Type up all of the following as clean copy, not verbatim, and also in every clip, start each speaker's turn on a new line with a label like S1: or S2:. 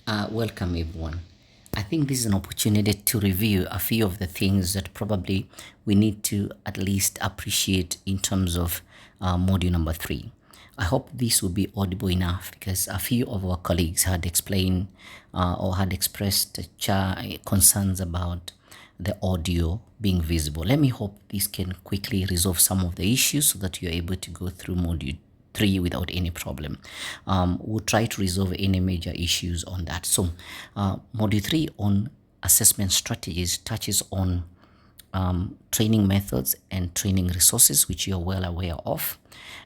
S1: Welcome everyone. I think this is an opportunity to review a few of the things that probably we need to at least appreciate in terms of module number 3. I hope this will be audible enough because a few of our colleagues had explained or had expressed concerns about the audio being visible. Let me hope this can quickly resolve some of the issues so that you're able to go through module 3 without any problem. We'll try to resolve any major issues on that. So module 3 on assessment strategies touches on training methods and training resources, which you're well aware of,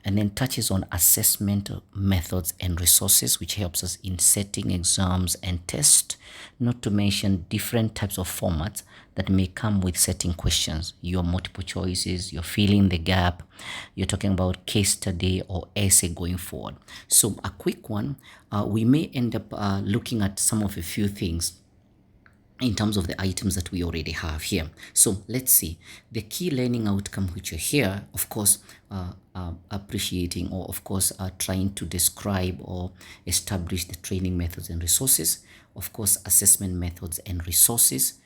S1: and then touches on assessment methods and resources, which helps us in setting exams and tests, not to mention different types of formats that may come with setting questions. Your multiple choices, you're filling the gap, you're talking about case study or essay going forward. So a quick one, we may end up looking at some of a few things in terms of the items that we already have here. So let's see the key learning outcome, which are here, of course, appreciating or of course trying to describe or establish the training methods and resources, of course assessment methods and resources.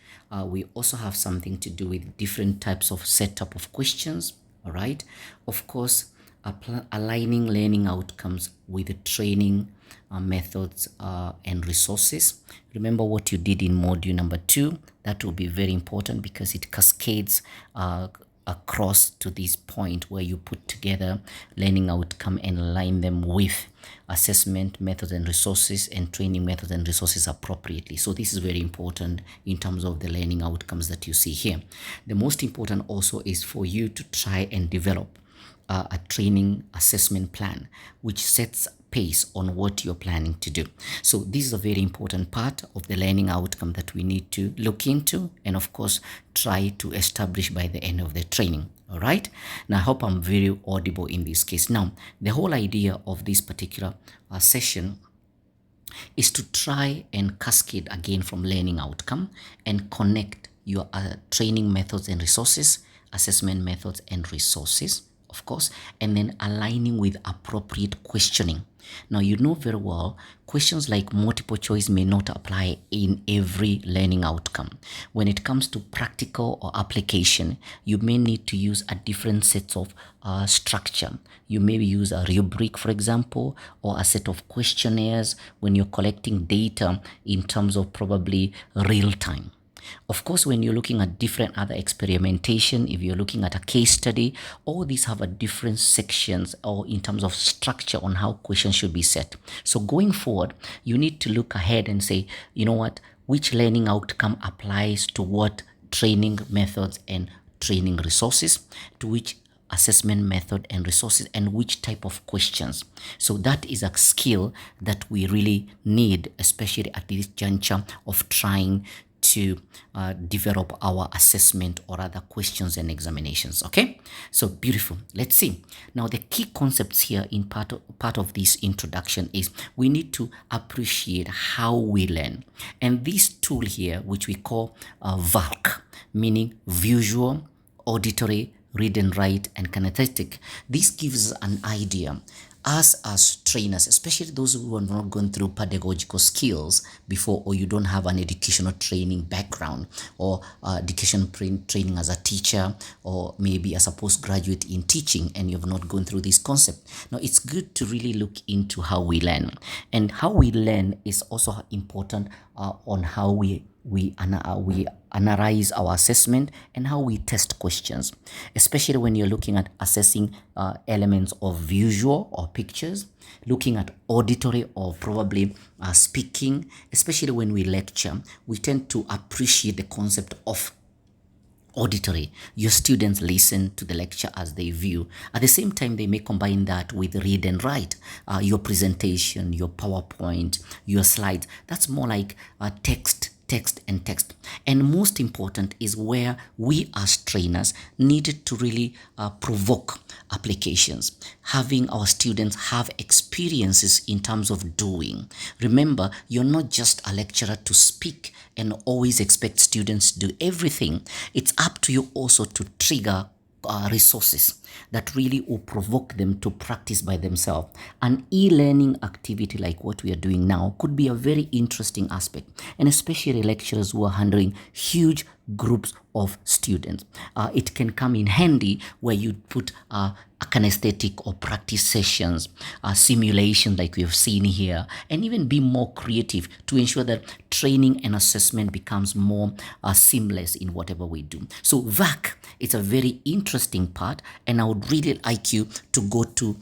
S1: We also have something to do with different types of setup of questions. All right, of course aligning learning outcomes with the training methods and resources. Remember what you did in module number 2. That will be very important because it cascades across to this point where you put together learning outcome and align them with assessment methods and resources and training methods and resources appropriately. So this is very important in terms of the learning outcomes that you see here. The most important also is for you to try and develop a training assessment plan which sets pace on what you're planning to do. So this is a very important part of the learning outcome that we need to look into and of course try to establish by the end of the training. All right, now I hope I'm very audible in this case. Now the whole idea of this particular session is to try and cascade again from learning outcome and connect your training methods and resources, assessment methods and resources, of course, and then aligning with appropriate questioning. Now, you know very well, questions like multiple choice may not apply in every learning outcome. When it comes to practical or application, you may need to use a different set of structure. You may use a rubric, for example, or a set of questionnaires when you're collecting data in terms of probably real time. Of course, when you're looking at different other experimentation, if you're looking at a case study, all these have a different sections or in terms of structure on how questions should be set. So going forward, you need to look ahead and say, you know what, which learning outcome applies to what training methods and training resources, to which assessment method and resources, and which type of questions. So that is a skill that we really need, especially at this juncture of trying to develop our assessment or other questions and examinations. Okay, so beautiful. Let's see now the key concepts here in part of this introduction is we need to appreciate how we learn, and this tool here which we call VALC, meaning visual, auditory, read and write, and kinesthetic. This gives us an idea us as trainers, especially those who have not gone through pedagogical skills before, or you don't have an educational training background or education training as a teacher, or maybe as a postgraduate in teaching and you've not gone through this concept. Now it's good to really look into how we learn, and how we learn is also important on how we analyze our assessment and how we test questions, especially when you're looking at assessing elements of visual or pictures, looking at auditory or probably speaking. Especially when we lecture, we tend to appreciate the concept of auditory. Your students listen to the lecture as they view. At the same time, they may combine that with read and write. Your presentation, your PowerPoint, your slides, that's more like text. And most important is where we as trainers needed to really provoke applications, having our students have experiences in terms of doing. Remember, you're not just a lecturer to speak and always expect students to do everything. It's up to you also to trigger resources that really will provoke them to practice by themselves. An e-learning activity like what we are doing now could be a very interesting aspect, and especially lecturers who are handling huge groups of students. It can come in handy where you put a kinesthetic or practice sessions, simulation like we have seen here, and even be more creative to ensure that training and assessment becomes more seamless in whatever we do. So VAC, it's a very interesting part, and I would really like you to go to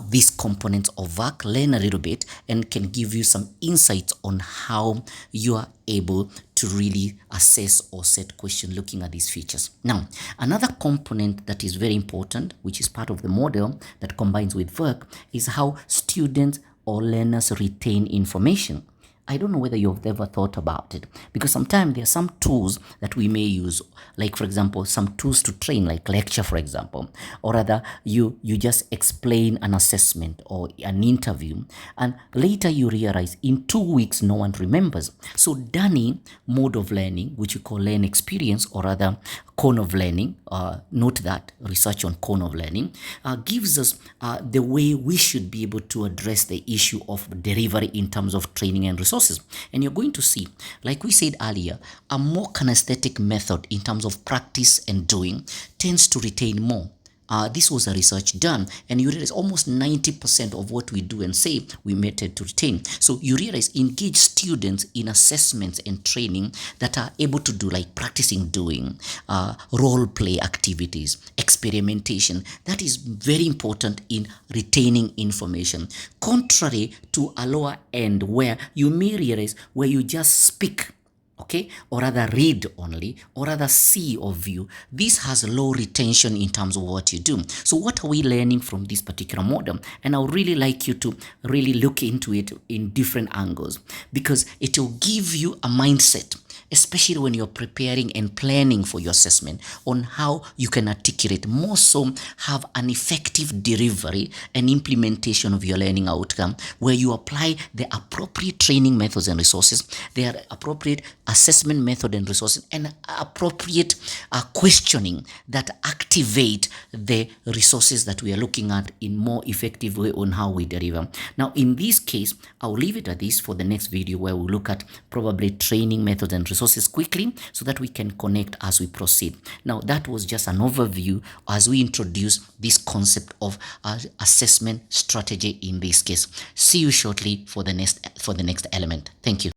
S1: these components of VAC, learn a little bit, and can give you some insights on how you are able to really assess or set question looking at these features. Now, another component that is very important, which is part of the model that combines with work, is how students or learners retain information. I don't know whether you've ever thought about it, because sometimes there are some tools that we may use, like for example, some tools to train, like lecture, for example, or rather you just explain an assessment or an interview, and later you realize in 2 weeks no one remembers. So Danny mode of learning, which you call learn experience, or rather cone of learning, note that research on cone of learning, gives us the way we should be able to address the issue of delivery in terms of training and resources. And you're going to see, like we said earlier, a more kinesthetic method in terms of practice and doing tends to retain more. This was a research done, and you realize almost 90% of what we do and say we tend to retain. So you realize engage students in assessments and training that are able to do, like practicing doing, role play activities, experimentation. That is very important in retaining information. Contrary to a lower end where you may realize where you just speak, okay, or rather read only, or rather see or view. This has low retention in terms of what you do. So what are we learning from this particular model? And I would really like you to really look into it in different angles, because it will give you a mindset, especially when you're preparing and planning for your assessment, on how you can articulate, more so have an effective delivery and implementation of your learning outcome, where you apply the appropriate training methods and resources, their appropriate assessment method and resources, and appropriate questioning that activate the resources that we are looking at in more effective way on how we deliver. Now, in this case, I'll leave it at this for the next video, where we'll look at probably training methods and resources quickly so that we can connect as we proceed. Now, that was just an overview as we introduce this concept of assessment strategy in this case. See you shortly for the next element. Thank you.